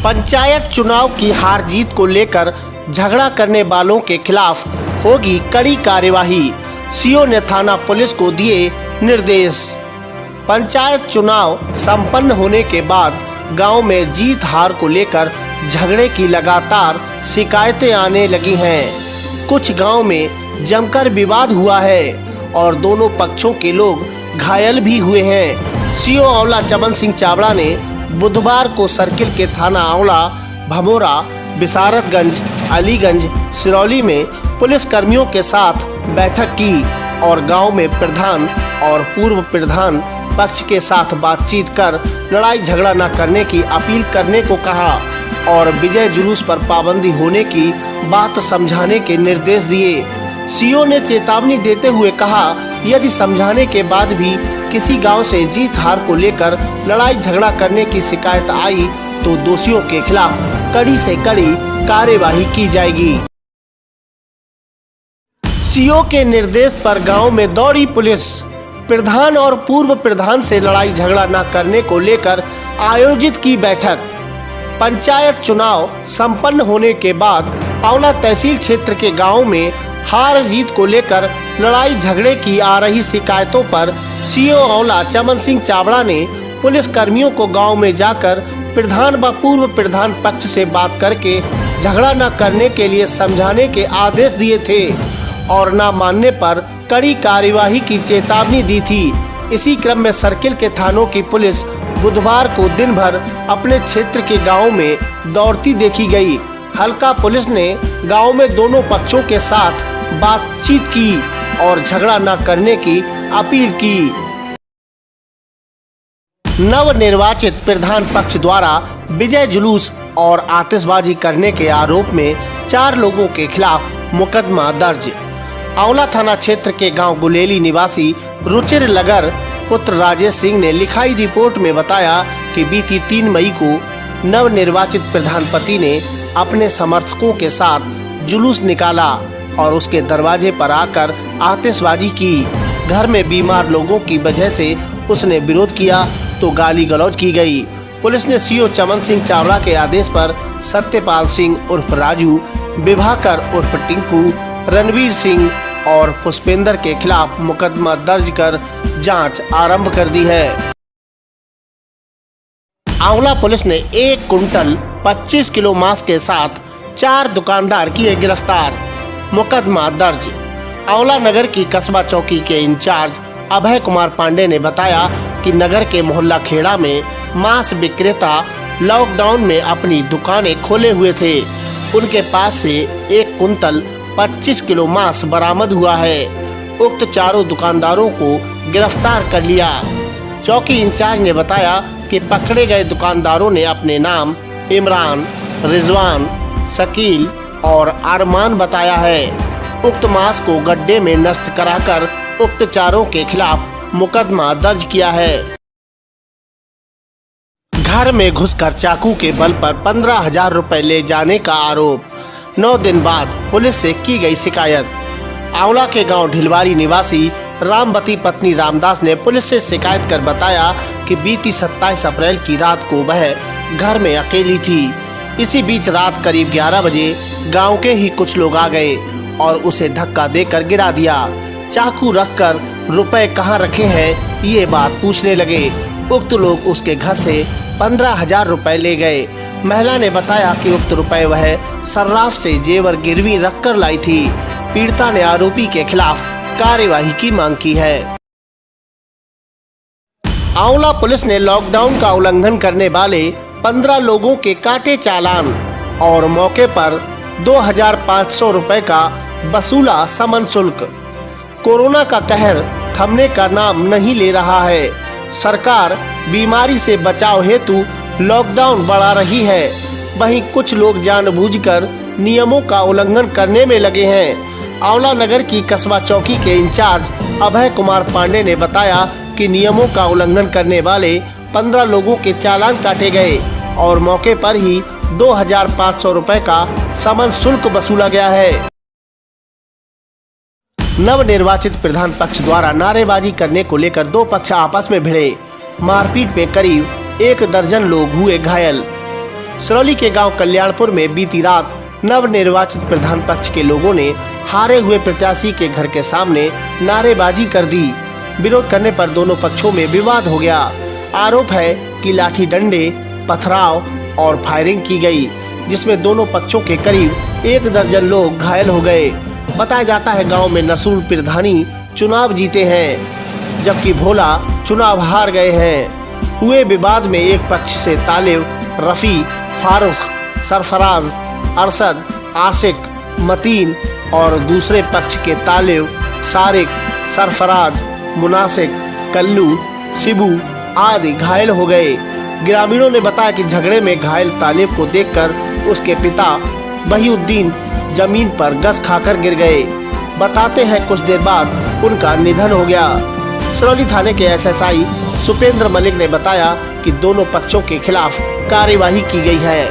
पंचायत चुनाव की हार जीत को लेकर झगड़ा करने वालों के खिलाफ होगी कड़ी कार्यवाही। सीओ ने थाना पुलिस को दिए निर्देश। पंचायत चुनाव संपन्न होने के बाद गांव में जीत हार को लेकर झगड़े की लगातार शिकायतें आने लगी हैं। कुछ गांव में जमकर विवाद हुआ है और दोनों पक्षों के लोग घायल भी हुए हैं। सीओ आंवला चमन सिंह चावड़ा ने बुधवार को सर्किल के थाना आंवला, भमोरा, बिसारतगंज, अलीगंज, सिरौली में पुलिस कर्मियों के साथ बैठक की और गांव में प्रधान और पूर्व प्रधान पक्ष के साथ बातचीत कर लड़ाई झगड़ा न करने की अपील करने को कहा और विजय जुलूस पर पाबंदी होने की बात समझाने के निर्देश दिए। सीओ ने चेतावनी देते हुए कहा, यदि समझाने के बाद भी किसी गांव से जीत हार को लेकर लड़ाई झगड़ा करने की शिकायत आई तो दोषियों के खिलाफ कड़ी से कड़ी कार्यवाही की जाएगी। सीओ के निर्देश पर गांव में दौड़ी पुलिस। प्रधान और पूर्व प्रधान से लड़ाई झगड़ा न करने को लेकर आयोजित की बैठक। पंचायत चुनाव संपन्न होने के बाद आंवला तहसील क्षेत्र के गांव में हार जीत को लेकर लड़ाई झगड़े की आ रही शिकायतों पर सीओ आंवला चमन सिंह चावड़ा ने पुलिस कर्मियों को गांव में जाकर प्रधान व पूर्व प्रधान पक्ष से बात करके झगड़ा न करने के लिए समझाने के आदेश दिए थे और न मानने पर कड़ी कार्यवाही की चेतावनी दी थी। इसी क्रम में सर्किल के थानों की पुलिस बुधवार को दिन भर अपने क्षेत्र के गाँव में दौड़ती देखी गई। हल्का पुलिस ने गांव में दोनों पक्षों के साथ बातचीत की और झगड़ा न करने की अपील की। नवनिर्वाचित प्रधान पक्ष द्वारा विजय जुलूस और आतिशबाजी करने के आरोप में 4 लोगों के खिलाफ मुकदमा दर्ज। आंवला थाना क्षेत्र के गांव गुलेली निवासी रुचिर लगर पुत्र राजेश सिंह ने लिखाई रिपोर्ट में बताया कि बीती 3 मई को नवनिर्वाचित प्रधानपति ने अपने समर्थकों के साथ जुलूस निकाला और उसके दरवाजे पर आकर आतिशबाजी की। घर में बीमार लोगों की वजह से उसने विरोध किया तो गाली गलौज की गई। पुलिस ने सीओ चमन सिंह चावड़ा के आदेश पर सत्यपाल सिंह उर्फ राजू, विभाकर उर्फ टिंकू, रणवीर सिंह और पुष्पेंद्र के खिलाफ मुकदमा दर्ज कर जांच आरंभ कर दी है। आंवला पुलिस ने 1 कुंटल 25 किलो मांस के साथ 4 दुकानदार किए गिरफ्तार। मुकदमा दर्ज। आंवला नगर की कस्बा चौकी के इंचार्ज अभय कुमार पांडे ने बताया कि नगर के मोहल्ला खेड़ा में मांस विक्रेता लॉकडाउन में अपनी दुकानें खोले हुए थे। उनके पास से 1 कुंटल 25 किलो मांस बरामद हुआ है। उक्त चारों दुकानदारों को गिरफ्तार कर लिया। चौकी इंचार्ज ने बताया कि पकड़े गए दुकानदारों ने अपने नाम इमरान, रिजवान, शकील और अरमान बताया है। उक्त मांस को गड्ढे में नष्ट कराकर उक्त चारों के खिलाफ मुकदमा दर्ज किया है। घर में घुसकर चाकू के बल पर 15,000 रुपए ले जाने का आरोप। 9 दिन बाद पुलिस से की गई शिकायत। आंवला के गांव ढिलवारी निवासी रामवती पत्नी रामदास ने पुलिस से शिकायत कर बताया कि बीती 27 अप्रैल की रात को वह घर में अकेली थी। इसी बीच रात करीब 11 बजे गांव के ही कुछ लोग आ गए और उसे धक्का देकर गिरा दिया। चाकू रखकर रुपए कहाँ रखे हैं ये बात पूछने लगे। उक्त लोग उसके घर से 15,000 रुपए ले गए। महिला ने बताया कि उक्त रुपए वह सर्राफ से जेवर गिरवी रखकर लाई थी। पीड़िता ने आरोपी के खिलाफ कार्यवाही की मांग की है। आंवला पुलिस ने लॉकडाउन का उल्लंघन करने वाले 15 लोगों के काटे चालान और मौके पर 2,500 रुपए का वसूला समन शुल्क। कोरोना का कहर थमने का नाम नहीं ले रहा है। सरकार बीमारी से बचाव हेतु लॉकडाउन बढ़ा रही है। वहीं कुछ लोग जानबूझकर नियमों का उल्लंघन करने में लगे हैं। आंवला नगर की कस्बा चौकी के इंचार्ज अभय कुमार पांडे ने बताया कि नियमों का उल्लंघन करने वाले 15 लोगों के चालान काटे गए और मौके पर ही 2,500 रुपए का समन शुल्क वसूला गया है। नवनिर्वाचित प्रधान पक्ष द्वारा नारेबाजी करने को लेकर 2 पक्ष आपस में भिड़े। मारपीट में करीब 1 दर्जन लोग हुए घायल। सिरौली के गांव कल्याणपुर में बीती रात नवनिर्वाचित प्रधान पक्ष के लोगों ने हारे हुए प्रत्याशी के घर के सामने नारेबाजी कर दी। विरोध करने पर दोनों पक्षों में विवाद हो गया। आरोप है कि लाठी डंडे, पथराव और फायरिंग की गई, जिसमें दोनों पक्षों के करीब 1 दर्जन लोग घायल हो गए। बताया जाता है गांव में नसूर पिरधानी चुनाव जीते हैं, जबकि भोला चुनाव हार गए हैं। हुए विवाद में एक पक्ष से तालिब, रफ़ी, फारूक, सरफराज, अरशद, आशिक, मतीन और दूसरे पक्ष के तालिब, सारिक, सरफराज, मुनासिक, कल्लू, शिबू आदि घायल हो गए। ग्रामीणों ने बताया कि झगड़े में घायल तालिब को देखकर उसके पिता बहीउद्दीन जमीन पर गस खाकर गिर गए। बताते हैं कुछ देर बाद उनका निधन हो गया। सिरौली थाने के एसएसआई सुपेंद्र मलिक ने बताया कि दोनों पक्षों के खिलाफ कार्यवाही की गई है।